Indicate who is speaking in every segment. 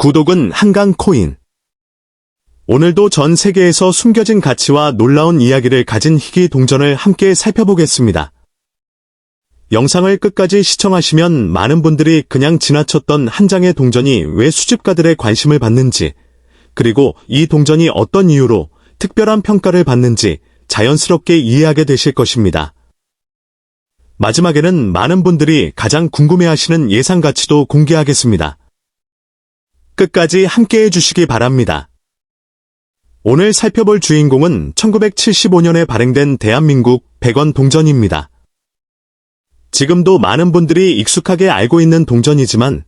Speaker 1: 구독은 한강 코인. 오늘도 전 세계에서 숨겨진 가치와 놀라운 이야기를 가진 희귀 동전을 함께 살펴보겠습니다. 영상을 끝까지 시청하시면 많은 분들이 그냥 지나쳤던 한 장의 동전이 왜 수집가들의 관심을 받는지, 그리고 이 동전이 어떤 이유로 특별한 평가를 받는지 자연스럽게 이해하게 되실 것입니다. 마지막에는 많은 분들이 가장 궁금해하시는 예상 가치도 공개하겠습니다. 끝까지 함께해 주시기 바랍니다. 오늘 살펴볼 주인공은 1975년에 발행된 대한민국 100원 동전입니다. 지금도 많은 분들이 익숙하게 알고 있는 동전이지만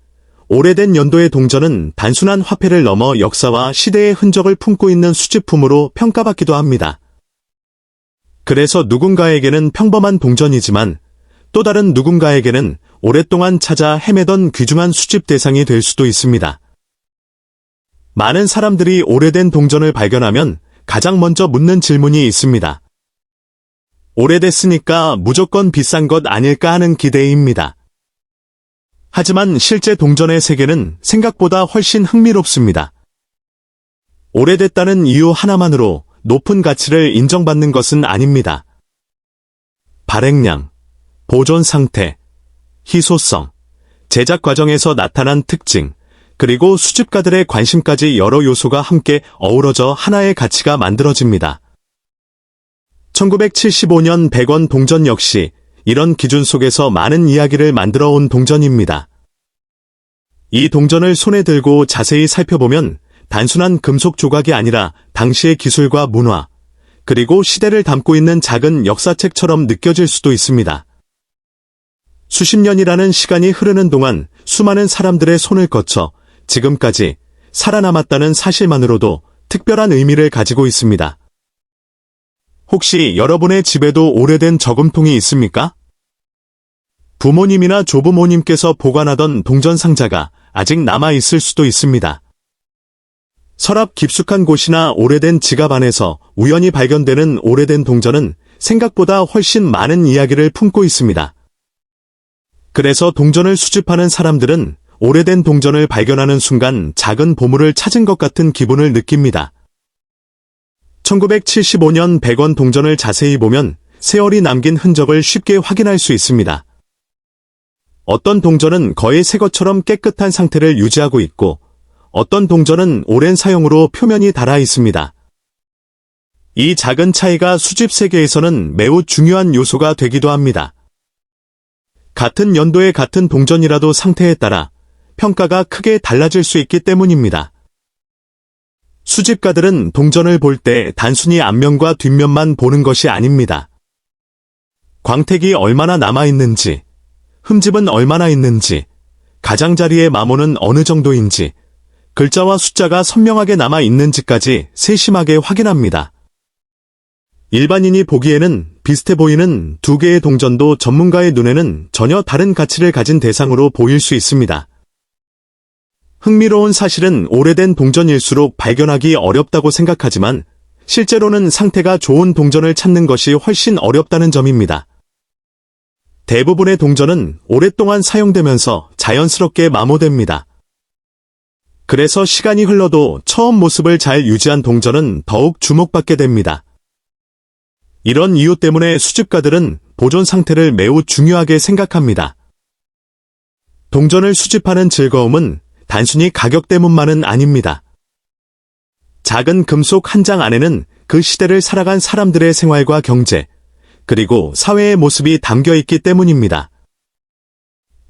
Speaker 1: 오래된 연도의 동전은 단순한 화폐를 넘어 역사와 시대의 흔적을 품고 있는 수집품으로 평가받기도 합니다. 그래서 누군가에게는 평범한 동전이지만 또 다른 누군가에게는 오랫동안 찾아 헤매던 귀중한 수집 대상이 될 수도 있습니다. 많은 사람들이 오래된 동전을 발견하면 가장 먼저 묻는 질문이 있습니다. 오래됐으니까 무조건 비싼 것 아닐까 하는 기대입니다. 하지만 실제 동전의 세계는 생각보다 훨씬 흥미롭습니다. 오래됐다는 이유 하나만으로 높은 가치를 인정받는 것은 아닙니다. 발행량, 보존 상태, 희소성, 제작 과정에서 나타난 특징, 그리고 수집가들의 관심까지 여러 요소가 함께 어우러져 하나의 가치가 만들어집니다. 1975년 100원 동전 역시 이런 기준 속에서 많은 이야기를 만들어 온 동전입니다. 이 동전을 손에 들고 자세히 살펴보면 단순한 금속 조각이 아니라 당시의 기술과 문화, 그리고 시대를 담고 있는 작은 역사책처럼 느껴질 수도 있습니다. 수십 년이라는 시간이 흐르는 동안 수많은 사람들의 손을 거쳐 지금까지 살아남았다는 사실만으로도 특별한 의미를 가지고 있습니다. 혹시 여러분의 집에도 오래된 저금통이 있습니까? 부모님이나 조부모님께서 보관하던 동전 상자가 아직 남아있을 수도 있습니다. 서랍 깊숙한 곳이나 오래된 지갑 안에서 우연히 발견되는 오래된 동전은 생각보다 훨씬 많은 이야기를 품고 있습니다. 그래서 동전을 수집하는 사람들은 오래된 동전을 발견하는 순간 작은 보물을 찾은 것 같은 기분을 느낍니다. 1975년 100원 동전을 자세히 보면 세월이 남긴 흔적을 쉽게 확인할 수 있습니다. 어떤 동전은 거의 새 것처럼 깨끗한 상태를 유지하고 있고 어떤 동전은 오랜 사용으로 표면이 닳아 있습니다. 이 작은 차이가 수집 세계에서는 매우 중요한 요소가 되기도 합니다. 같은 연도의 같은 동전이라도 상태에 따라 평가가 크게 달라질 수 있기 때문입니다. 수집가들은 동전을 볼 때 단순히 앞면과 뒷면만 보는 것이 아닙니다. 광택이 얼마나 남아있는지, 흠집은 얼마나 있는지, 가장자리의 마모는 어느 정도인지, 글자와 숫자가 선명하게 남아있는지까지 세심하게 확인합니다. 일반인이 보기에는 비슷해 보이는 두 개의 동전도 전문가의 눈에는 전혀 다른 가치를 가진 대상으로 보일 수 있습니다. 흥미로운 사실은 오래된 동전일수록 발견하기 어렵다고 생각하지만 실제로는 상태가 좋은 동전을 찾는 것이 훨씬 어렵다는 점입니다. 대부분의 동전은 오랫동안 사용되면서 자연스럽게 마모됩니다. 그래서 시간이 흘러도 처음 모습을 잘 유지한 동전은 더욱 주목받게 됩니다. 이런 이유 때문에 수집가들은 보존 상태를 매우 중요하게 생각합니다. 동전을 수집하는 즐거움은 단순히 가격 때문만은 아닙니다. 작은 금속 한 장 안에는 그 시대를 살아간 사람들의 생활과 경제, 그리고 사회의 모습이 담겨 있기 때문입니다.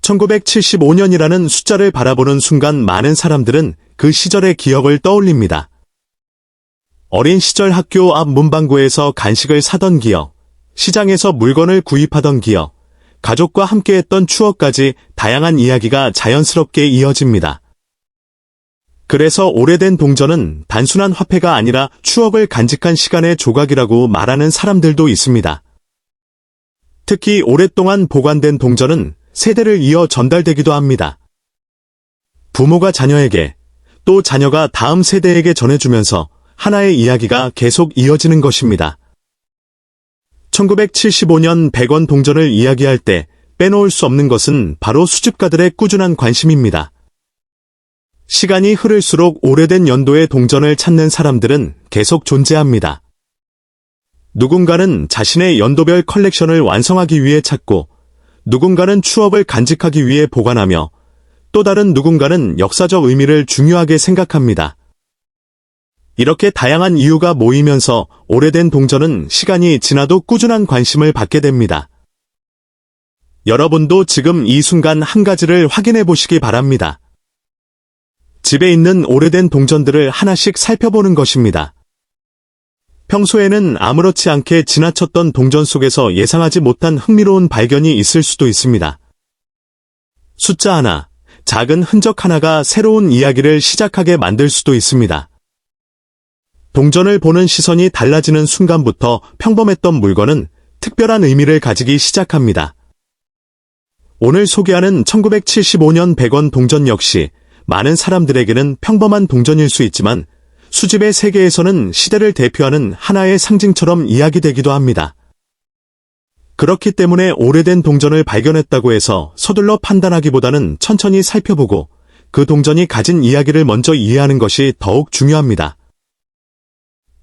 Speaker 1: 1975년이라는 숫자를 바라보는 순간 많은 사람들은 그 시절의 기억을 떠올립니다. 어린 시절 학교 앞 문방구에서 간식을 사던 기억, 시장에서 물건을 구입하던 기억, 가족과 함께했던 추억까지 다양한 이야기가 자연스럽게 이어집니다. 그래서 오래된 동전은 단순한 화폐가 아니라 추억을 간직한 시간의 조각이라고 말하는 사람들도 있습니다. 특히 오랫동안 보관된 동전은 세대를 이어 전달되기도 합니다. 부모가 자녀에게, 또 자녀가 다음 세대에게 전해주면서 하나의 이야기가 계속 이어지는 것입니다. 1975년 100원 동전을 이야기할 때 빼놓을 수 없는 것은 바로 수집가들의 꾸준한 관심입니다. 시간이 흐를수록 오래된 연도의 동전을 찾는 사람들은 계속 존재합니다. 누군가는 자신의 연도별 컬렉션을 완성하기 위해 찾고, 누군가는 추억을 간직하기 위해 보관하며, 또 다른 누군가는 역사적 의미를 중요하게 생각합니다. 이렇게 다양한 이유가 모이면서 오래된 동전은 시간이 지나도 꾸준한 관심을 받게 됩니다. 여러분도 지금 이 순간 한 가지를 확인해 보시기 바랍니다. 집에 있는 오래된 동전들을 하나씩 살펴보는 것입니다. 평소에는 아무렇지 않게 지나쳤던 동전 속에서 예상하지 못한 흥미로운 발견이 있을 수도 있습니다. 숫자 하나, 작은 흔적 하나가 새로운 이야기를 시작하게 만들 수도 있습니다. 동전을 보는 시선이 달라지는 순간부터 평범했던 물건은 특별한 의미를 가지기 시작합니다. 오늘 소개하는 1975년 100원 동전 역시 많은 사람들에게는 평범한 동전일 수 있지만 수집의 세계에서는 시대를 대표하는 하나의 상징처럼 이야기되기도 합니다. 그렇기 때문에 오래된 동전을 발견했다고 해서 서둘러 판단하기보다는 천천히 살펴보고 그 동전이 가진 이야기를 먼저 이해하는 것이 더욱 중요합니다.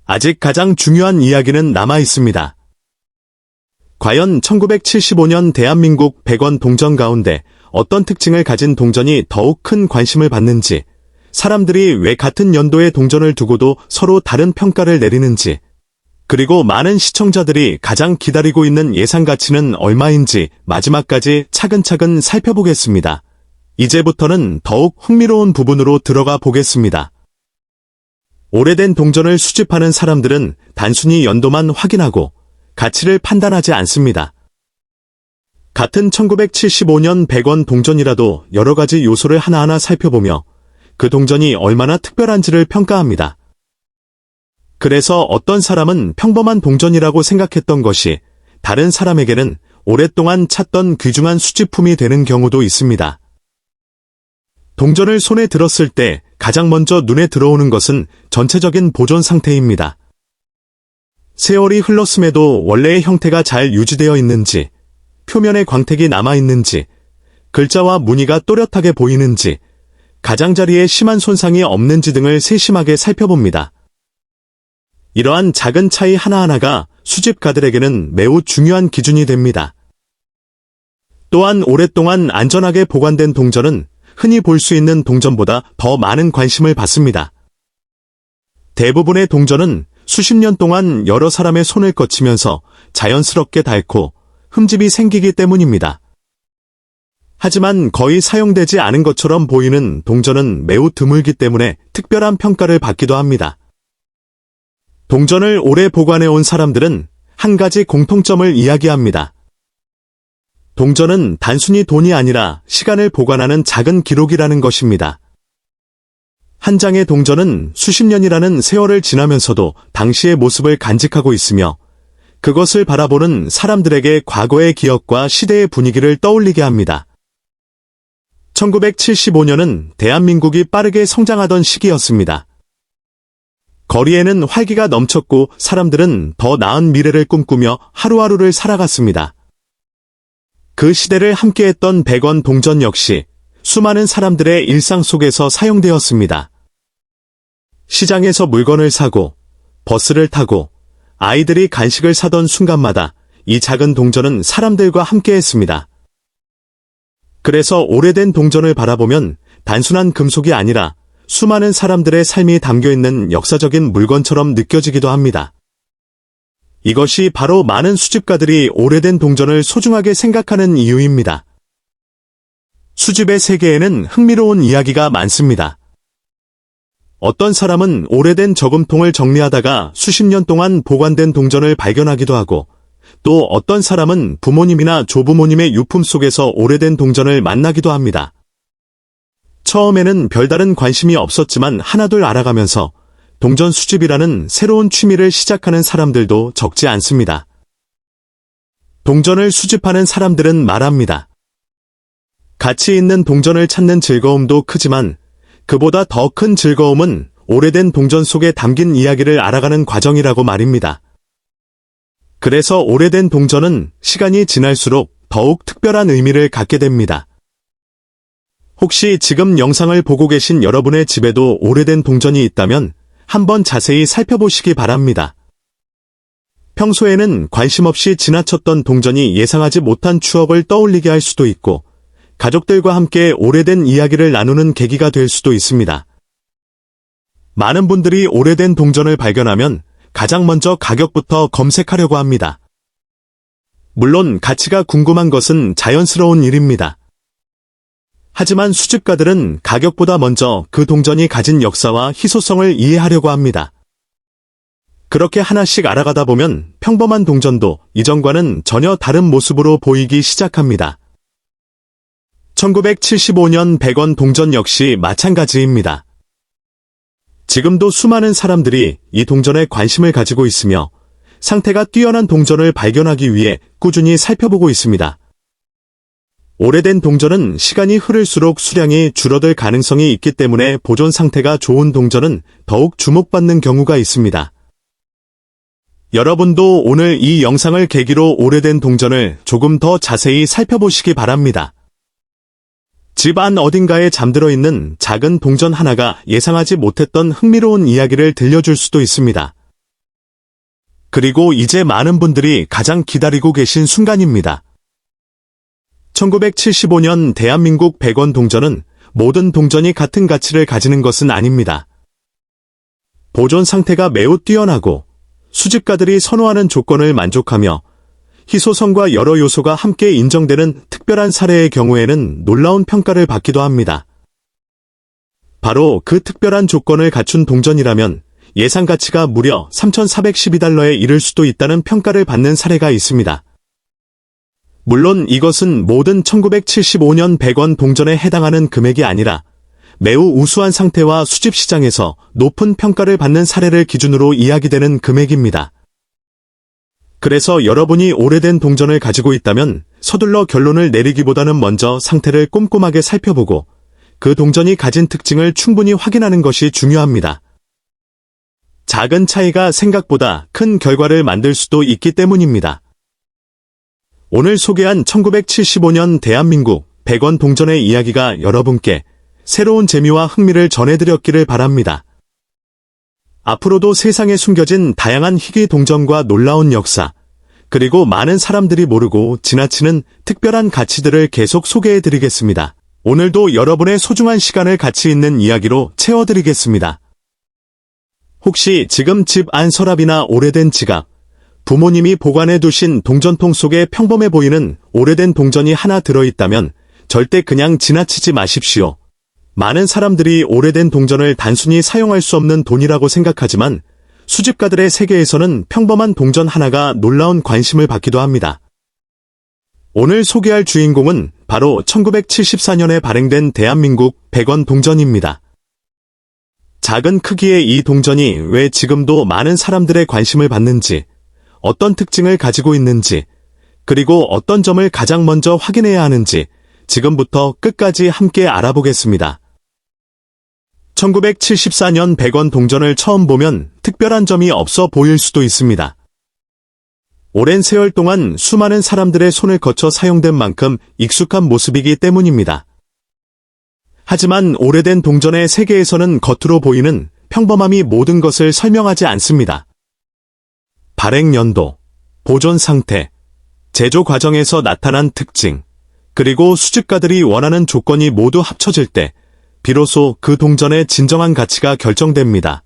Speaker 1: 아직 가장 중요한 이야기는 남아 있습니다. 과연 1975년 대한민국 100원 동전 가운데 어떤 특징을 가진 동전이 더욱 큰 관심을 받는지, 사람들이 왜 같은 연도의 동전을 두고도 서로 다른 평가를 내리는지, 그리고 많은 시청자들이 가장 기다리고 있는 예상 가치는 얼마인지 마지막까지 차근차근 살펴보겠습니다. 이제부터는 더욱 흥미로운 부분으로 들어가 보겠습니다. 오래된 동전을 수집하는 사람들은 단순히 연도만 확인하고 가치를 판단하지 않습니다. 같은 1975년 100원 동전이라도 여러 가지 요소를 하나하나 살펴보며 그 동전이 얼마나 특별한지를 평가합니다. 그래서 어떤 사람은 평범한 동전이라고 생각했던 것이 다른 사람에게는 오랫동안 찾던 귀중한 수집품이 되는 경우도 있습니다. 동전을 손에 들었을 때 가장 먼저 눈에 들어오는 것은 전체적인 보존 상태입니다. 세월이 흘렀음에도 원래의 형태가 잘 유지되어 있는지, 표면에 광택이 남아있는지, 글자와 무늬가 또렷하게 보이는지, 가장자리에 심한 손상이 없는지 등을 세심하게 살펴봅니다. 이러한 작은 차이 하나하나가 수집가들에게는 매우 중요한 기준이 됩니다. 또한 오랫동안 안전하게 보관된 동전은 흔히 볼 수 있는 동전보다 더 많은 관심을 받습니다. 대부분의 동전은 수십 년 동안 여러 사람의 손을 거치면서 자연스럽게 닳고 흠집이 생기기 때문입니다. 하지만 거의 사용되지 않은 것처럼 보이는 동전은 매우 드물기 때문에 특별한 평가를 받기도 합니다. 동전을 오래 보관해온 사람들은 한 가지 공통점을 이야기합니다. 동전은 단순히 돈이 아니라 시간을 보관하는 작은 기록이라는 것입니다. 한 장의 동전은 수십 년이라는 세월을 지나면서도 당시의 모습을 간직하고 있으며 그것을 바라보는 사람들에게 과거의 기억과 시대의 분위기를 떠올리게 합니다. 1975년은 대한민국이 빠르게 성장하던 시기였습니다. 거리에는 활기가 넘쳤고 사람들은 더 나은 미래를 꿈꾸며 하루하루를 살아갔습니다. 그 시대를 함께했던 100원 동전 역시 수많은 사람들의 일상 속에서 사용되었습니다. 시장에서 물건을 사고, 버스를 타고, 아이들이 간식을 사던 순간마다 이 작은 동전은 사람들과 함께했습니다. 그래서 오래된 동전을 바라보면 단순한 금속이 아니라 수많은 사람들의 삶이 담겨있는 역사적인 물건처럼 느껴지기도 합니다. 이것이 바로 많은 수집가들이 오래된 동전을 소중하게 생각하는 이유입니다. 수집의 세계에는 흥미로운 이야기가 많습니다. 어떤 사람은 오래된 저금통을 정리하다가 수십 년 동안 보관된 동전을 발견하기도 하고, 또 어떤 사람은 부모님이나 조부모님의 유품 속에서 오래된 동전을 만나기도 합니다. 처음에는 별다른 관심이 없었지만 하나둘 알아가면서 동전 수집이라는 새로운 취미를 시작하는 사람들도 적지 않습니다. 동전을 수집하는 사람들은 말합니다. 가치 있는 동전을 찾는 즐거움도 크지만 그보다 더 큰 즐거움은 오래된 동전 속에 담긴 이야기를 알아가는 과정이라고 말입니다. 그래서 오래된 동전은 시간이 지날수록 더욱 특별한 의미를 갖게 됩니다. 혹시 지금 영상을 보고 계신 여러분의 집에도 오래된 동전이 있다면 한번 자세히 살펴보시기 바랍니다. 평소에는 관심 없이 지나쳤던 동전이 예상하지 못한 추억을 떠올리게 할 수도 있고, 가족들과 함께 오래된 이야기를 나누는 계기가 될 수도 있습니다. 많은 분들이 오래된 동전을 발견하면 가장 먼저 가격부터 검색하려고 합니다. 물론 가치가 궁금한 것은 자연스러운 일입니다. 하지만 수집가들은 가격보다 먼저 그 동전이 가진 역사와 희소성을 이해하려고 합니다. 그렇게 하나씩 알아가다 보면 평범한 동전도 이전과는 전혀 다른 모습으로 보이기 시작합니다. 1975년 100원 동전 역시 마찬가지입니다. 지금도 수많은 사람들이 이 동전에 관심을 가지고 있으며 상태가 뛰어난 동전을 발견하기 위해 꾸준히 살펴보고 있습니다. 오래된 동전은 시간이 흐를수록 수량이 줄어들 가능성이 있기 때문에 보존 상태가 좋은 동전은 더욱 주목받는 경우가 있습니다. 여러분도 오늘 이 영상을 계기로 오래된 동전을 조금 더 자세히 살펴보시기 바랍니다. 집 안 어딘가에 잠들어 있는 작은 동전 하나가 예상하지 못했던 흥미로운 이야기를 들려줄 수도 있습니다. 그리고 이제 많은 분들이 가장 기다리고 계신 순간입니다. 1975년 대한민국 100원 동전은 모든 동전이 같은 가치를 가지는 것은 아닙니다. 보존 상태가 매우 뛰어나고 수집가들이 선호하는 조건을 만족하며 희소성과 여러 요소가 함께 인정되는 특별한 사례의 경우에는 놀라운 평가를 받기도 합니다. 바로 그 특별한 조건을 갖춘 동전이라면 예상 가치가 무려 3,412달러에 이를 수도 있다는 평가를 받는 사례가 있습니다. 물론 이것은 모든 1975년 100원 동전에 해당하는 금액이 아니라 매우 우수한 상태와 수집 시장에서 높은 평가를 받는 사례를 기준으로 이야기되는 금액입니다. 그래서 여러분이 오래된 동전을 가지고 있다면 서둘러 결론을 내리기보다는 먼저 상태를 꼼꼼하게 살펴보고 그 동전이 가진 특징을 충분히 확인하는 것이 중요합니다. 작은 차이가 생각보다 큰 결과를 만들 수도 있기 때문입니다. 오늘 소개한 1975년 대한민국 100원 동전의 이야기가 여러분께 새로운 재미와 흥미를 전해드렸기를 바랍니다. 앞으로도 세상에 숨겨진 다양한 희귀 동전과 놀라운 역사, 그리고 많은 사람들이 모르고 지나치는 특별한 가치들을 계속 소개해드리겠습니다. 오늘도 여러분의 소중한 시간을 가치 있는 이야기로 채워드리겠습니다. 혹시 지금 집 안 서랍이나 오래된 지갑, 부모님이 보관해두신 동전통 속에 평범해 보이는 오래된 동전이 하나 들어있다면 절대 그냥 지나치지 마십시오. 많은 사람들이 오래된 동전을 단순히 사용할 수 없는 돈이라고 생각하지만 수집가들의 세계에서는 평범한 동전 하나가 놀라운 관심을 받기도 합니다. 오늘 소개할 주인공은 바로 1974년에 발행된 대한민국 100원 동전입니다. 작은 크기의 이 동전이 왜 지금도 많은 사람들의 관심을 받는지, 어떤 특징을 가지고 있는지, 그리고 어떤 점을 가장 먼저 확인해야 하는지 지금부터 끝까지 함께 알아보겠습니다. 1974년 100원 동전을 처음 보면 특별한 점이 없어 보일 수도 있습니다. 오랜 세월 동안 수많은 사람들의 손을 거쳐 사용된 만큼 익숙한 모습이기 때문입니다. 하지만 오래된 동전의 세계에서는 겉으로 보이는 평범함이 모든 것을 설명하지 않습니다. 발행 연도, 보존 상태, 제조 과정에서 나타난 특징, 그리고 수집가들이 원하는 조건이 모두 합쳐질 때 비로소 그 동전의 진정한 가치가 결정됩니다.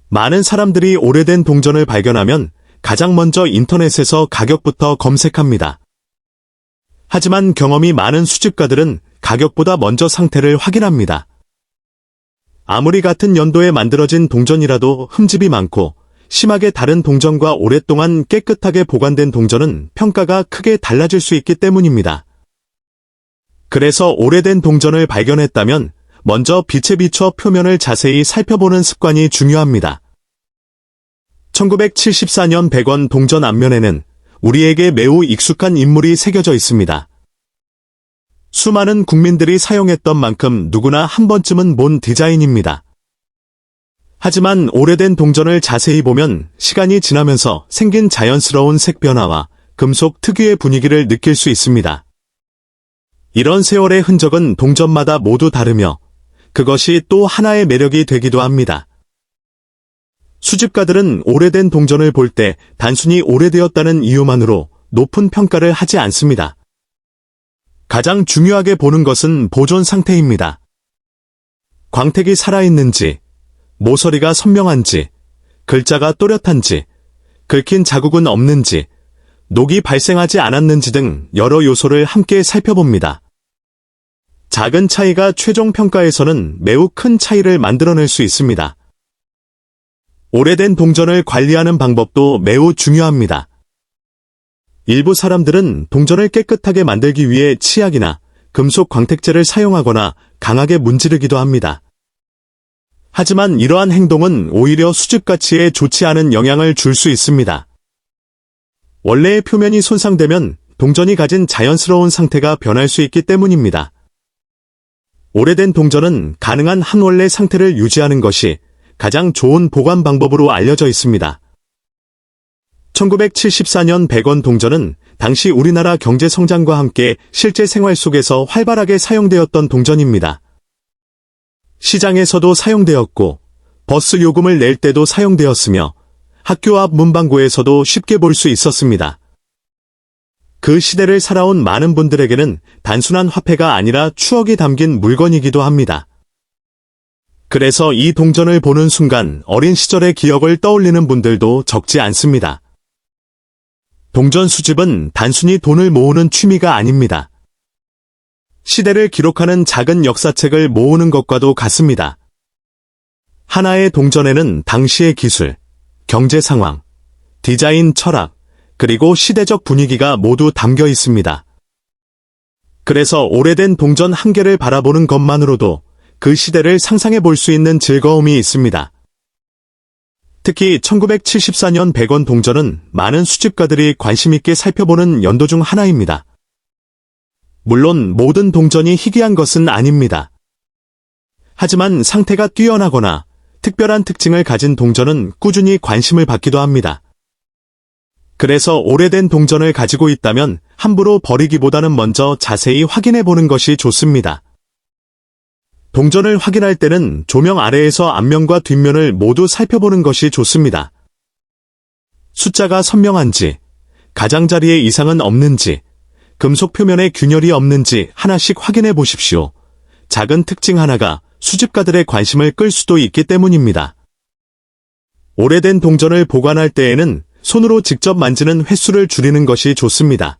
Speaker 1: 많은 사람들이 오래된 동전을 발견하면 가장 먼저 인터넷에서 가격부터 검색합니다. 하지만 경험이 많은 수집가들은 가격보다 먼저 상태를 확인합니다. 아무리 같은 연도에 만들어진 동전이라도 흠집이 많고 심하게 다른 동전과 오랫동안 깨끗하게 보관된 동전은 평가가 크게 달라질 수 있기 때문입니다. 그래서 오래된 동전을 발견했다면 먼저 빛에 비춰 표면을 자세히 살펴보는 습관이 중요합니다. 1974년 100원 동전 앞면에는 우리에게 매우 익숙한 인물이 새겨져 있습니다. 수많은 국민들이 사용했던 만큼 누구나 한 번쯤은 본 디자인입니다. 하지만 오래된 동전을 자세히 보면 시간이 지나면서 생긴 자연스러운 색 변화와 금속 특유의 분위기를 느낄 수 있습니다. 이런 세월의 흔적은 동전마다 모두 다르며 그것이 또 하나의 매력이 되기도 합니다. 수집가들은 오래된 동전을 볼 때 단순히 오래되었다는 이유만으로 높은 평가를 하지 않습니다. 가장 중요하게 보는 것은 보존 상태입니다. 광택이 살아있는지, 모서리가 선명한지, 글자가 또렷한지, 긁힌 자국은 없는지, 녹이 발생하지 않았는지 등 여러 요소를 함께 살펴봅니다. 작은 차이가 최종 평가에서는 매우 큰 차이를 만들어낼 수 있습니다. 오래된 동전을 관리하는 방법도 매우 중요합니다. 일부 사람들은 동전을 깨끗하게 만들기 위해 치약이나 금속 광택제를 사용하거나 강하게 문지르기도 합니다. 하지만 이러한 행동은 오히려 수집 가치에 좋지 않은 영향을 줄 수 있습니다. 원래의 표면이 손상되면 동전이 가진 자연스러운 상태가 변할 수 있기 때문입니다. 오래된 동전은 가능한 한 원래 상태를 유지하는 것이 가장 좋은 보관 방법으로 알려져 있습니다. 1974년 100원 동전은 당시 우리나라 경제 성장과 함께 실제 생활 속에서 활발하게 사용되었던 동전입니다. 시장에서도 사용되었고, 버스 요금을 낼 때도 사용되었으며, 학교 앞 문방구에서도 쉽게 볼 수 있었습니다. 그 시대를 살아온 많은 분들에게는 단순한 화폐가 아니라 추억이 담긴 물건이기도 합니다. 그래서 이 동전을 보는 순간 어린 시절의 기억을 떠올리는 분들도 적지 않습니다. 동전 수집은 단순히 돈을 모으는 취미가 아닙니다. 시대를 기록하는 작은 역사책을 모으는 것과도 같습니다. 하나의 동전에는 당시의 기술, 경제 상황, 디자인 철학, 그리고 시대적 분위기가 모두 담겨 있습니다. 그래서 오래된 동전 한 개를 바라보는 것만으로도 그 시대를 상상해 볼 수 있는 즐거움이 있습니다. 특히 1974년 100원 동전은 많은 수집가들이 관심 있게 살펴보는 연도 중 하나입니다. 물론 모든 동전이 희귀한 것은 아닙니다. 하지만 상태가 뛰어나거나 특별한 특징을 가진 동전은 꾸준히 관심을 받기도 합니다. 그래서 오래된 동전을 가지고 있다면 함부로 버리기보다는 먼저 자세히 확인해 보는 것이 좋습니다. 동전을 확인할 때는 조명 아래에서 앞면과 뒷면을 모두 살펴보는 것이 좋습니다. 숫자가 선명한지, 가장자리에 이상은 없는지, 금속 표면에 균열이 없는지 하나씩 확인해 보십시오. 작은 특징 하나가 수집가들의 관심을 끌 수도 있기 때문입니다. 오래된 동전을 보관할 때에는 손으로 직접 만지는 횟수를 줄이는 것이 좋습니다.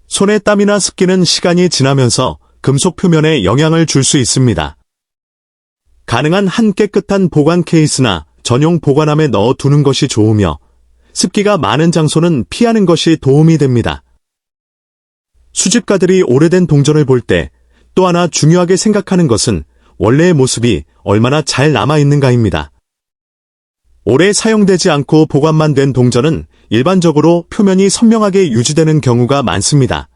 Speaker 1: 손에 땀이나 습기는 시간이 지나면서 금속 표면에 영향을 줄 수 있습니다. 가능한 한 깨끗한 보관 케이스나 전용 보관함에 넣어 두는 것이 좋으며 습기가 많은 장소는 피하는 것이 도움이 됩니다. 수집가들이 오래된 동전을 볼 때 또 하나 중요하게 생각하는 것은 원래의 모습이 얼마나 잘 남아있는가입니다. 오래 사용되지 않고 보관만 된 동전은 일반적으로 표면이 선명하게 유지되는 경우가 많습니다.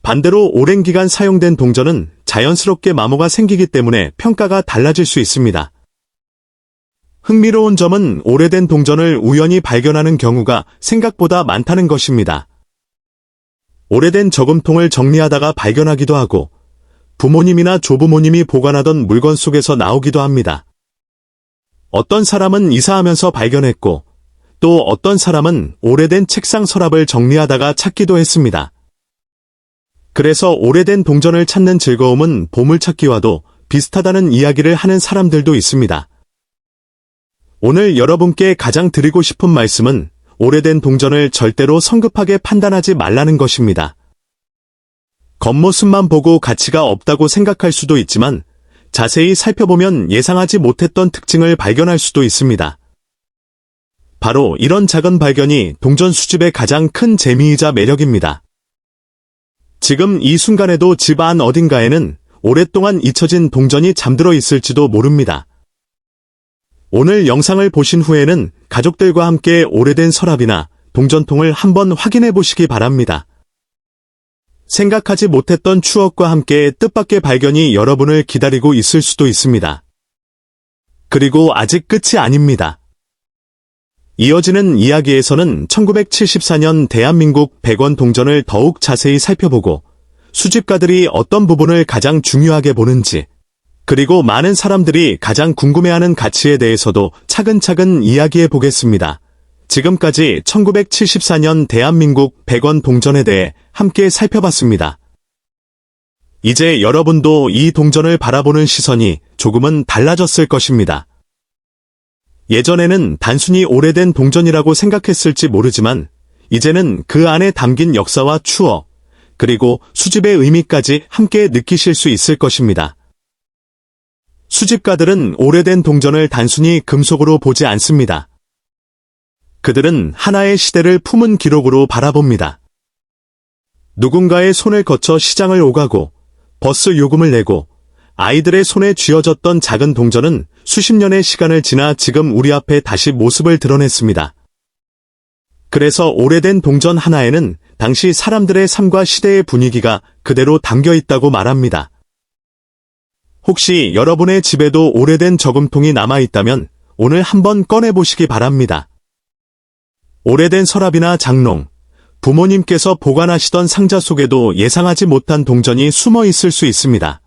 Speaker 1: 반대로 오랜 기간 사용된 동전은 자연스럽게 마모가 생기기 때문에 평가가 달라질 수 있습니다. 흥미로운 점은 오래된 동전을 우연히 발견하는 경우가 생각보다 많다는 것입니다. 오래된 저금통을 정리하다가 발견하기도 하고 부모님이나 조부모님이 보관하던 물건 속에서 나오기도 합니다. 어떤 사람은 이사하면서 발견했고 또 어떤 사람은 오래된 책상 서랍을 정리하다가 찾기도 했습니다. 그래서 오래된 동전을 찾는 즐거움은 보물찾기와도 비슷하다는 이야기를 하는 사람들도 있습니다. 오늘 여러분께 가장 드리고 싶은 말씀은 오래된 동전을 절대로 성급하게 판단하지 말라는 것입니다. 겉모습만 보고 가치가 없다고 생각할 수도 있지만 자세히 살펴보면 예상하지 못했던 특징을 발견할 수도 있습니다. 바로 이런 작은 발견이 동전 수집의 가장 큰 재미이자 매력입니다. 지금 이 순간에도 집 안 어딘가에는 오랫동안 잊혀진 동전이 잠들어 있을지도 모릅니다. 오늘 영상을 보신 후에는 가족들과 함께 오래된 서랍이나 동전통을 한번 확인해 보시기 바랍니다. 생각하지 못했던 추억과 함께 뜻밖의 발견이 여러분을 기다리고 있을 수도 있습니다. 그리고 아직 끝이 아닙니다. 이어지는 이야기에서는 1974년 대한민국 100원 동전을 더욱 자세히 살펴보고 수집가들이 어떤 부분을 가장 중요하게 보는지, 그리고 많은 사람들이 가장 궁금해하는 가치에 대해서도 차근차근 이야기해 보겠습니다. 지금까지 1974년 대한민국 100원 동전에 대해 함께 살펴봤습니다. 이제 여러분도 이 동전을 바라보는 시선이 조금은 달라졌을 것입니다. 예전에는 단순히 오래된 동전이라고 생각했을지 모르지만 이제는 그 안에 담긴 역사와 추억, 그리고 수집의 의미까지 함께 느끼실 수 있을 것입니다. 수집가들은 오래된 동전을 단순히 금속으로 보지 않습니다. 그들은 하나의 시대를 품은 기록으로 바라봅니다. 누군가의 손을 거쳐 시장을 오가고 버스 요금을 내고 아이들의 손에 쥐어졌던 작은 동전은 수십 년의 시간을 지나 지금 우리 앞에 다시 모습을 드러냈습니다. 그래서 오래된 동전 하나에는 당시 사람들의 삶과 시대의 분위기가 그대로 담겨 있다고 말합니다. 혹시 여러분의 집에도 오래된 저금통이 남아있다면 오늘 한번 꺼내보시기 바랍니다. 오래된 서랍이나 장롱, 부모님께서 보관하시던 상자 속에도 예상하지 못한 동전이 숨어 있을 수 있습니다.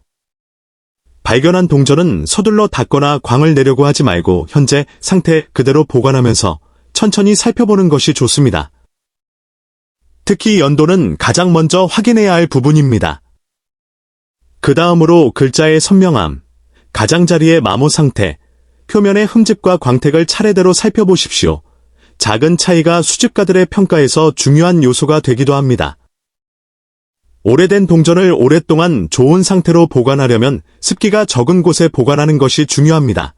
Speaker 1: 발견한 동전은 서둘러 닫거나 광을 내려고 하지 말고 현재 상태 그대로 보관하면서 천천히 살펴보는 것이 좋습니다. 특히 연도는 가장 먼저 확인해야 할 부분입니다. 그 다음으로 글자의 선명함, 가장자리의 마모 상태, 표면의 흠집과 광택을 차례대로 살펴보십시오. 작은 차이가 수집가들의 평가에서 중요한 요소가 되기도 합니다. 오래된 동전을 오랫동안 좋은 상태로 보관하려면 습기가 적은 곳에 보관하는 것이 중요합니다.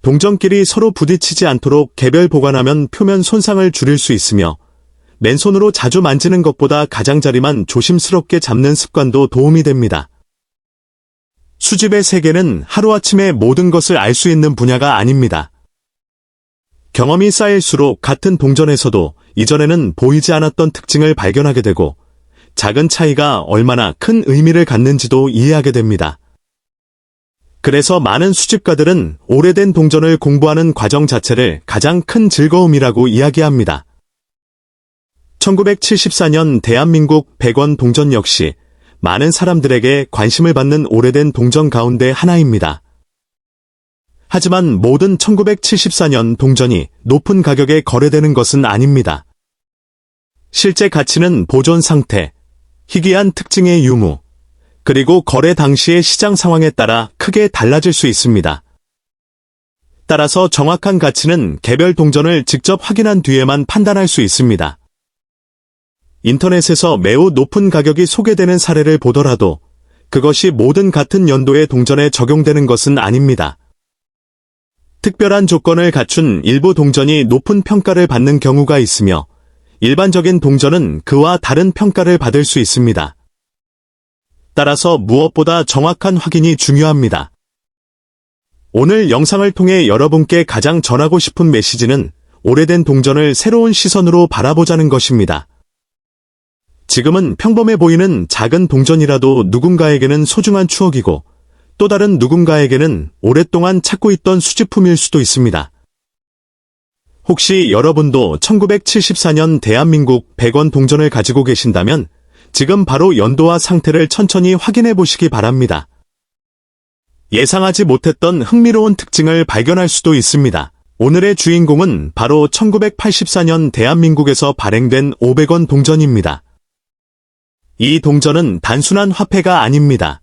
Speaker 1: 동전끼리 서로 부딪히지 않도록 개별 보관하면 표면 손상을 줄일 수 있으며 맨손으로 자주 만지는 것보다 가장자리만 조심스럽게 잡는 습관도 도움이 됩니다. 수집의 세계는 하루아침에 모든 것을 알 수 있는 분야가 아닙니다. 경험이 쌓일수록 같은 동전에서도 이전에는 보이지 않았던 특징을 발견하게 되고 작은 차이가 얼마나 큰 의미를 갖는지도 이해하게 됩니다. 그래서 많은 수집가들은 오래된 동전을 공부하는 과정 자체를 가장 큰 즐거움이라고 이야기합니다. 1974년 대한민국 100원 동전 역시 많은 사람들에게 관심을 받는 오래된 동전 가운데 하나입니다. 하지만 모든 1974년 동전이 높은 가격에 거래되는 것은 아닙니다. 실제 가치는 보존 상태, 희귀한 특징의 유무, 그리고 거래 당시의 시장 상황에 따라 크게 달라질 수 있습니다. 따라서 정확한 가치는 개별 동전을 직접 확인한 뒤에만 판단할 수 있습니다. 인터넷에서 매우 높은 가격이 소개되는 사례를 보더라도 그것이 모든 같은 연도의 동전에 적용되는 것은 아닙니다. 특별한 조건을 갖춘 일부 동전이 높은 평가를 받는 경우가 있으며 일반적인 동전은 그와 다른 평가를 받을 수 있습니다. 따라서 무엇보다 정확한 확인이 중요합니다. 오늘 영상을 통해 여러분께 가장 전하고 싶은 메시지는 오래된 동전을 새로운 시선으로 바라보자는 것입니다. 지금은 평범해 보이는 작은 동전이라도 누군가에게는 소중한 추억이고 또 다른 누군가에게는 오랫동안 찾고 있던 수집품일 수도 있습니다. 혹시 여러분도 1974년 대한민국 100원 동전을 가지고 계신다면 지금 바로 연도와 상태를 천천히 확인해 보시기 바랍니다. 예상하지 못했던 흥미로운 특징을 발견할 수도 있습니다. 오늘의 주인공은 바로 1984년 대한민국에서 발행된 500원 동전입니다. 이 동전은 단순한 화폐가 아닙니다.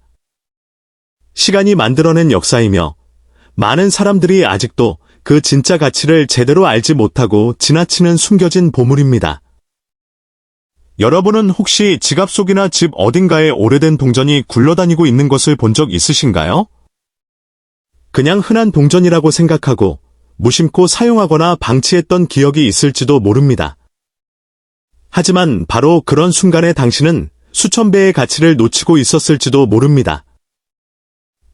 Speaker 1: 시간이 만들어낸 역사이며 많은 사람들이 아직도 그 진짜 가치를 제대로 알지 못하고 지나치는 숨겨진 보물입니다. 여러분은 혹시 지갑 속이나 집 어딘가에 오래된 동전이 굴러다니고 있는 것을 본 적 있으신가요? 그냥 흔한 동전이라고 생각하고 무심코 사용하거나 방치했던 기억이 있을지도 모릅니다. 하지만 바로 그런 순간에 당신은 수천 배의 가치를 놓치고 있었을지도 모릅니다.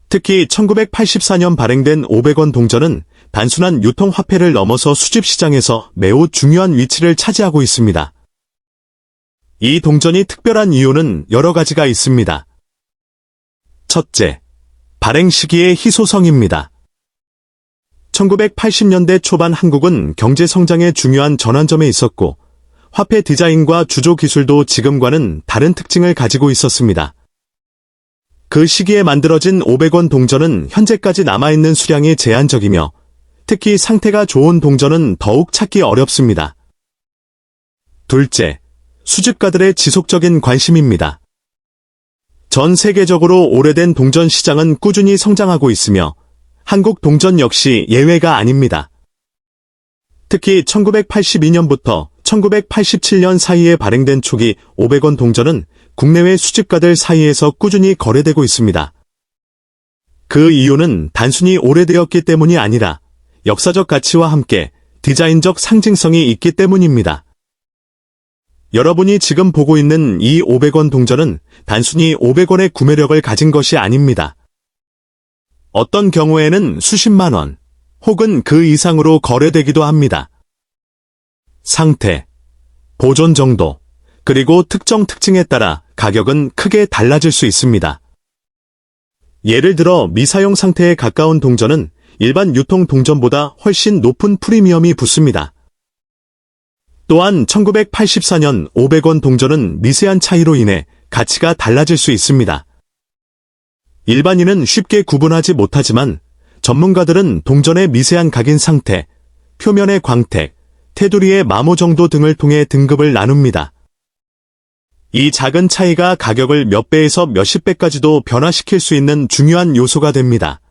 Speaker 1: 특히 1984년 발행된 500원 동전은 단순한 유통화폐를 넘어서 수집시장에서 매우 중요한 위치를 차지하고 있습니다. 이 동전이 특별한 이유는 여러 가지가 있습니다. 첫째, 발행 시기의 희소성입니다. 1980년대 초반 한국은 경제 성장의 중요한 전환점에 있었고 화폐 디자인과 주조 기술도 지금과는 다른 특징을 가지고 있었습니다. 그 시기에 만들어진 500원 동전은 현재까지 남아있는 수량이 제한적이며 특히 상태가 좋은 동전은 더욱 찾기 어렵습니다. 둘째, 수집가들의 지속적인 관심입니다. 전 세계적으로 오래된 동전 시장은 꾸준히 성장하고 있으며 한국 동전 역시 예외가 아닙니다. 특히 1982년부터 1987년 사이에 발행된 초기 500원 동전은 국내외 수집가들 사이에서 꾸준히 거래되고 있습니다. 그 이유는 단순히 오래되었기 때문이 아니라 역사적 가치와 함께 디자인적 상징성이 있기 때문입니다. 여러분이 지금 보고 있는 이 500원 동전은 단순히 500원의 구매력을 가진 것이 아닙니다. 어떤 경우에는 수십만 원, 혹은 그 이상으로 거래되기도 합니다. 상태, 보존 정도, 그리고 특정 특징에 따라 가격은 크게 달라질 수 있습니다. 예를 들어 미사용 상태에 가까운 동전은 일반 유통 동전보다 훨씬 높은 프리미엄이 붙습니다. 또한 1984년 500원 동전은 미세한 차이로 인해 가치가 달라질 수 있습니다. 일반인은 쉽게 구분하지 못하지만 전문가들은 동전의 미세한 각인 상태, 표면의 광택, 테두리의 마모 정도 등을 통해 등급을 나눕니다. 이 작은 차이가 가격을 몇 배에서 몇십 배까지도 변화시킬 수 있는 중요한 요소가 됩니다.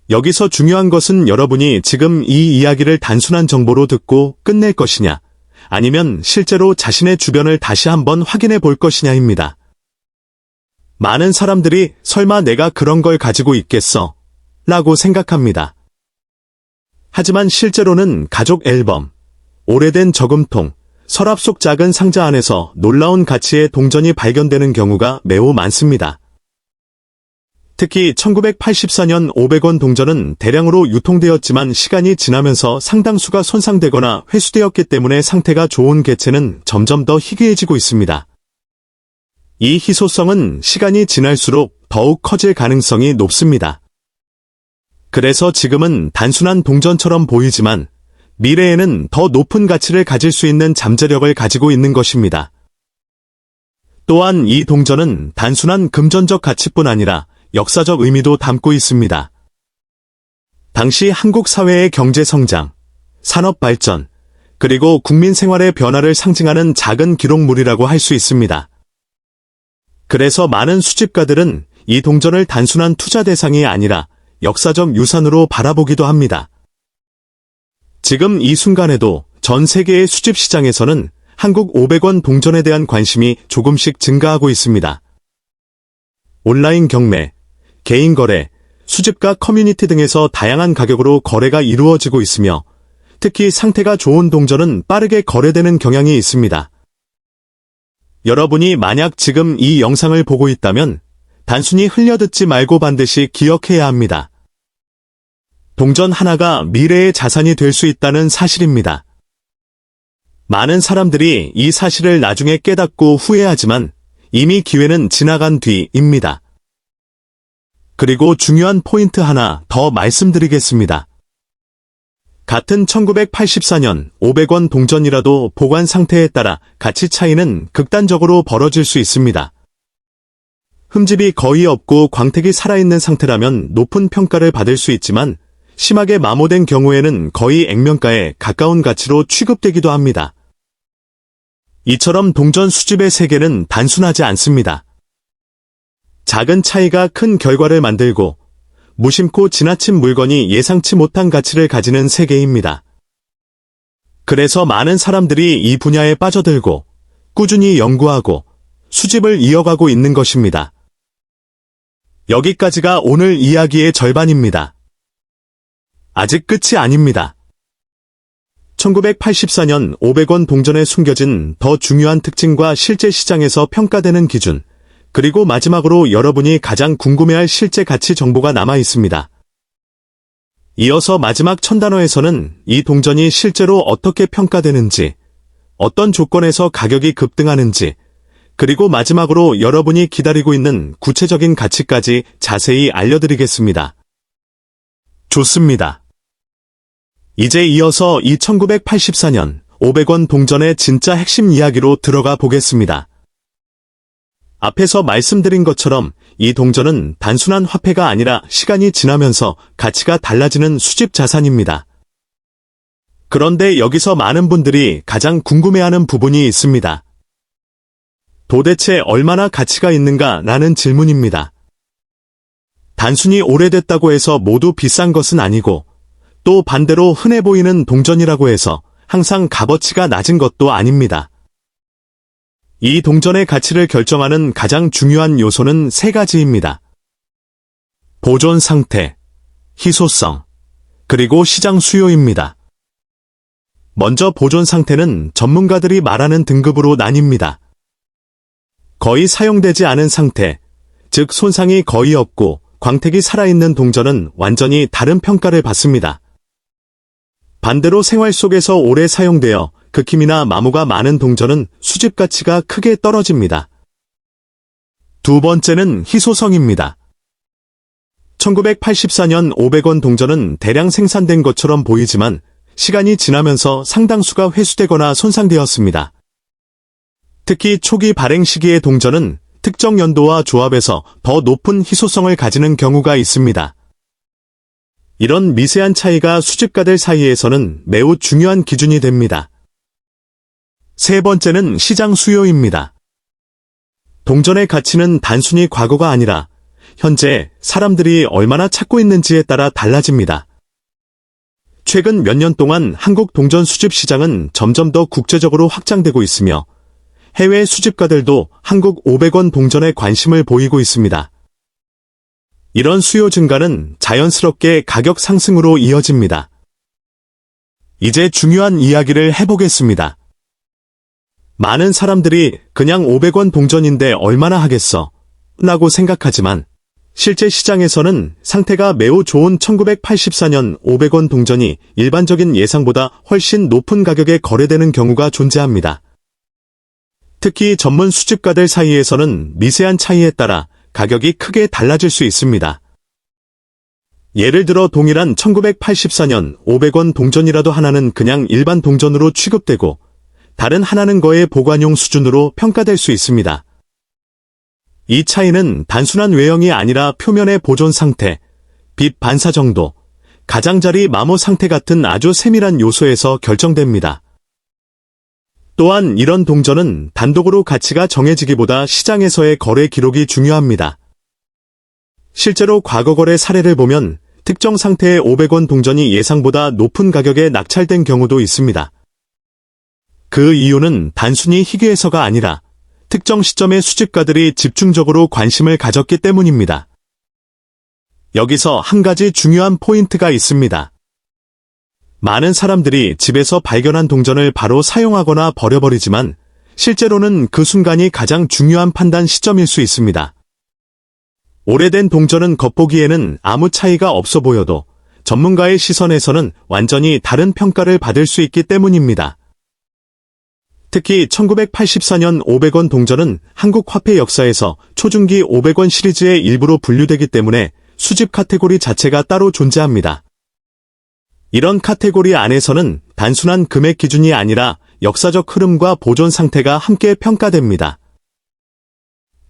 Speaker 1: 여기서 중요한 것은 여러분이 지금 이 이야기를 단순한 정보로 듣고 끝낼 것이냐, 아니면 실제로 자신의 주변을 다시 한번 확인해 볼 것이냐입니다. 많은 사람들이 설마 내가 그런 걸 가지고 있겠어? 라고 생각합니다. 하지만 실제로는 가족 앨범, 오래된 저금통, 서랍 속 작은 상자 안에서 놀라운 가치의 동전이 발견되는 경우가 매우 많습니다. 특히 1984년 500원 동전은 대량으로 유통되었지만 시간이 지나면서 상당수가 손상되거나 회수되었기 때문에 상태가 좋은 개체는 점점 더 희귀해지고 있습니다. 이 희소성은 시간이 지날수록 더욱 커질 가능성이 높습니다. 그래서 지금은 단순한 동전처럼 보이지만 미래에는 더 높은 가치를 가질 수 있는 잠재력을 가지고 있는 것입니다. 또한 이 동전은 단순한 금전적 가치뿐 아니라 역사적 의미도 담고 있습니다. 당시 한국 사회의 경제 성장, 산업 발전, 그리고 국민 생활의 변화를 상징하는 작은 기록물이라고 할 수 있습니다. 그래서 많은 수집가들은 이 동전을 단순한 투자 대상이 아니라 역사적 유산으로 바라보기도 합니다. 지금 이 순간에도 전 세계의 수집 시장에서는 한국 500원 동전에 대한 관심이 조금씩 증가하고 있습니다. 온라인 경매, 개인 거래, 수집가 커뮤니티 등에서 다양한 가격으로 거래가 이루어지고 있으며 특히 상태가 좋은 동전은 빠르게 거래되는 경향이 있습니다. 여러분이 만약 지금 이 영상을 보고 있다면 단순히 흘려듣지 말고 반드시 기억해야 합니다. 동전 하나가 미래의 자산이 될 수 있다는 사실입니다. 많은 사람들이 이 사실을 나중에 깨닫고 후회하지만 이미 기회는 지나간 뒤입니다. 그리고 중요한 포인트 하나 더 말씀드리겠습니다. 같은 1984년 500원 동전이라도 보관 상태에 따라 가치 차이는 극단적으로 벌어질 수 있습니다. 흠집이 거의 없고 광택이 살아있는 상태라면 높은 평가를 받을 수 있지만 심하게 마모된 경우에는 거의 액면가에 가까운 가치로 취급되기도 합니다. 이처럼 동전 수집의 세계는 단순하지 않습니다. 작은 차이가 큰 결과를 만들고 무심코 지나친 물건이 예상치 못한 가치를 가지는 세계입니다. 그래서 많은 사람들이 이 분야에 빠져들고 꾸준히 연구하고 수집을 이어가고 있는 것입니다. 여기까지가 오늘 이야기의 절반입니다. 아직 끝이 아닙니다. 1984년 500원 동전에 숨겨진 더 중요한 특징과 실제 시장에서 평가되는 기준, 그리고 마지막으로 여러분이 가장 궁금해할 실제 가치 정보가 남아 있습니다. 이어서 마지막 1000단어에서는 이 동전이 실제로 어떻게 평가되는지, 어떤 조건에서 가격이 급등하는지, 그리고 마지막으로 여러분이 기다리고 있는 구체적인 가치까지 자세히 알려드리겠습니다. 좋습니다. 이제 이어서 이 1984년 500원 동전의 진짜 핵심 이야기로 들어가 보겠습니다. 앞에서 말씀드린 것처럼 이 동전은 단순한 화폐가 아니라 시간이 지나면서 가치가 달라지는 수집 자산입니다. 그런데 여기서 많은 분들이 가장 궁금해하는 부분이 있습니다. 도대체 얼마나 가치가 있는가 라는 질문입니다. 단순히 오래됐다고 해서 모두 비싼 것은 아니고 또 반대로 흔해 보이는 동전이라고 해서 항상 값어치가 낮은 것도 아닙니다. 이 동전의 가치를 결정하는 가장 중요한 요소는 세 가지입니다. 보존 상태, 희소성, 그리고 시장 수요입니다. 먼저 보존 상태는 전문가들이 말하는 등급으로 나뉩니다. 거의 사용되지 않은 상태, 즉 손상이 거의 없고 광택이 살아있는 동전은 완전히 다른 평가를 받습니다. 반대로 생활 속에서 오래 사용되어 긁힘이나 마모가 많은 동전은 수집 가치가 크게 떨어집니다. 두 번째는 희소성입니다. 1984년 500원 동전은 대량 생산된 것처럼 보이지만 시간이 지나면서 상당수가 회수되거나 손상되었습니다. 특히 초기 발행 시기의 동전은 특정 연도와 조합에서 더 높은 희소성을 가지는 경우가 있습니다. 이런 미세한 차이가 수집가들 사이에서는 매우 중요한 기준이 됩니다. 세 번째는 시장 수요입니다. 동전의 가치는 단순히 과거가 아니라 현재 사람들이 얼마나 찾고 있는지에 따라 달라집니다. 최근 몇 년 동안 한국 동전 수집 시장은 점점 더 국제적으로 확장되고 있으며 해외 수집가들도 한국 500원 동전에 관심을 보이고 있습니다. 이런 수요 증가는 자연스럽게 가격 상승으로 이어집니다. 이제 중요한 이야기를 해보겠습니다. 많은 사람들이 그냥 500원 동전인데 얼마나 하겠어? 라고 생각하지만 실제 시장에서는 상태가 매우 좋은 1984년 500원 동전이 일반적인 예상보다 훨씬 높은 가격에 거래되는 경우가 존재합니다. 특히 전문 수집가들 사이에서는 미세한 차이에 따라 가격이 크게 달라질 수 있습니다. 예를 들어 동일한 1984년 500원 동전이라도 하나는 그냥 일반 동전으로 취급되고 다른 하나는 거의 보관용 수준으로 평가될 수 있습니다. 이 차이는 단순한 외형이 아니라 표면의 보존 상태, 빛 반사 정도, 가장자리 마모 상태 같은 아주 세밀한 요소에서 결정됩니다. 또한 이런 동전은 단독으로 가치가 정해지기보다 시장에서의 거래 기록이 중요합니다. 실제로 과거 거래 사례를 보면 특정 상태의 500원 동전이 예상보다 높은 가격에 낙찰된 경우도 있습니다. 그 이유는 단순히 희귀해서가 아니라 특정 시점에 수집가들이 집중적으로 관심을 가졌기 때문입니다. 여기서 한 가지 중요한 포인트가 있습니다. 많은 사람들이 집에서 발견한 동전을 바로 사용하거나 버려버리지만 실제로는 그 순간이 가장 중요한 판단 시점일 수 있습니다. 오래된 동전은 겉보기에는 아무 차이가 없어 보여도 전문가의 시선에서는 완전히 다른 평가를 받을 수 있기 때문입니다. 특히 1984년 500원 동전은 한국 화폐 역사에서 초중기 500원 시리즈의 일부로 분류되기 때문에 수집 카테고리 자체가 따로 존재합니다. 이런 카테고리 안에서는 단순한 금액 기준이 아니라 역사적 흐름과 보존 상태가 함께 평가됩니다.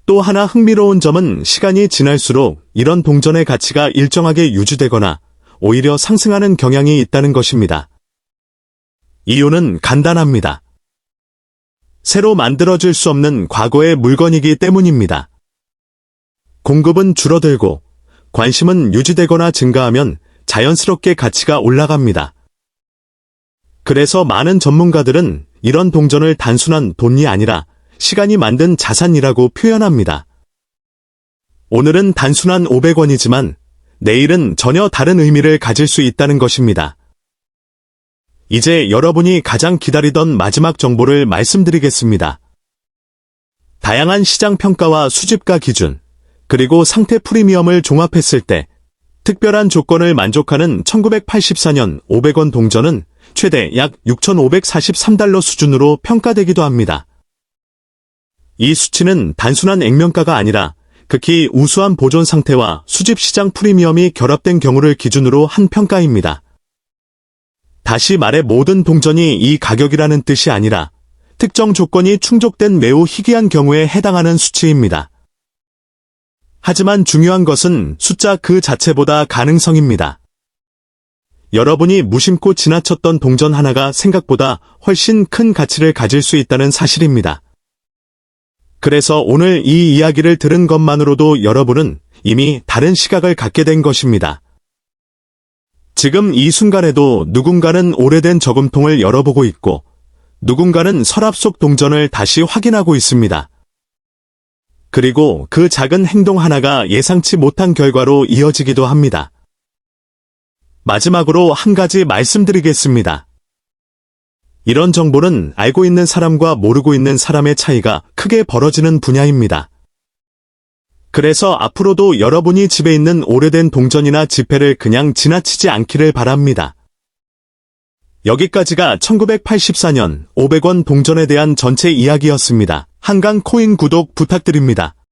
Speaker 1: 또 하나 흥미로운 점은 시간이 지날수록 이런 동전의 가치가 일정하게 유지되거나 오히려 상승하는 경향이 있다는 것입니다. 이유는 간단합니다. 새로 만들어질 수 없는 과거의 물건이기 때문입니다. 공급은 줄어들고 관심은 유지되거나 증가하면 자연스럽게 가치가 올라갑니다. 그래서 많은 전문가들은 이런 동전을 단순한 돈이 아니라 시간이 만든 자산이라고 표현합니다. 오늘은 단순한 500원이지만 내일은 전혀 다른 의미를 가질 수 있다는 것입니다. 이제 여러분이 가장 기다리던 마지막 정보를 말씀드리겠습니다. 다양한 시장 평가와 수집가 기준, 그리고 상태 프리미엄을 종합했을 때 특별한 조건을 만족하는 1984년 500원 동전은 최대 약 6,543달러 수준으로 평가되기도 합니다. 이 수치는 단순한 액면가가 아니라 극히 우수한 보존 상태와 수집 시장 프리미엄이 결합된 경우를 기준으로 한 평가입니다. 다시 말해 모든 동전이 이 가격이라는 뜻이 아니라 특정 조건이 충족된 매우 희귀한 경우에 해당하는 수치입니다. 하지만 중요한 것은 숫자 그 자체보다 가능성입니다. 여러분이 무심코 지나쳤던 동전 하나가 생각보다 훨씬 큰 가치를 가질 수 있다는 사실입니다. 그래서 오늘 이 이야기를 들은 것만으로도 여러분은 이미 다른 시각을 갖게 된 것입니다. 지금 이 순간에도 누군가는 오래된 저금통을 열어보고 있고 누군가는 서랍 속 동전을 다시 확인하고 있습니다. 그리고 그 작은 행동 하나가 예상치 못한 결과로 이어지기도 합니다. 마지막으로 한 가지 말씀드리겠습니다. 이런 정보는 알고 있는 사람과 모르고 있는 사람의 차이가 크게 벌어지는 분야입니다. 그래서 앞으로도 여러분이 집에 있는 오래된 동전이나 지폐를 그냥 지나치지 않기를 바랍니다. 여기까지가 1984년 500원 동전에 대한 전체 이야기였습니다. 한강 코인 구독 부탁드립니다.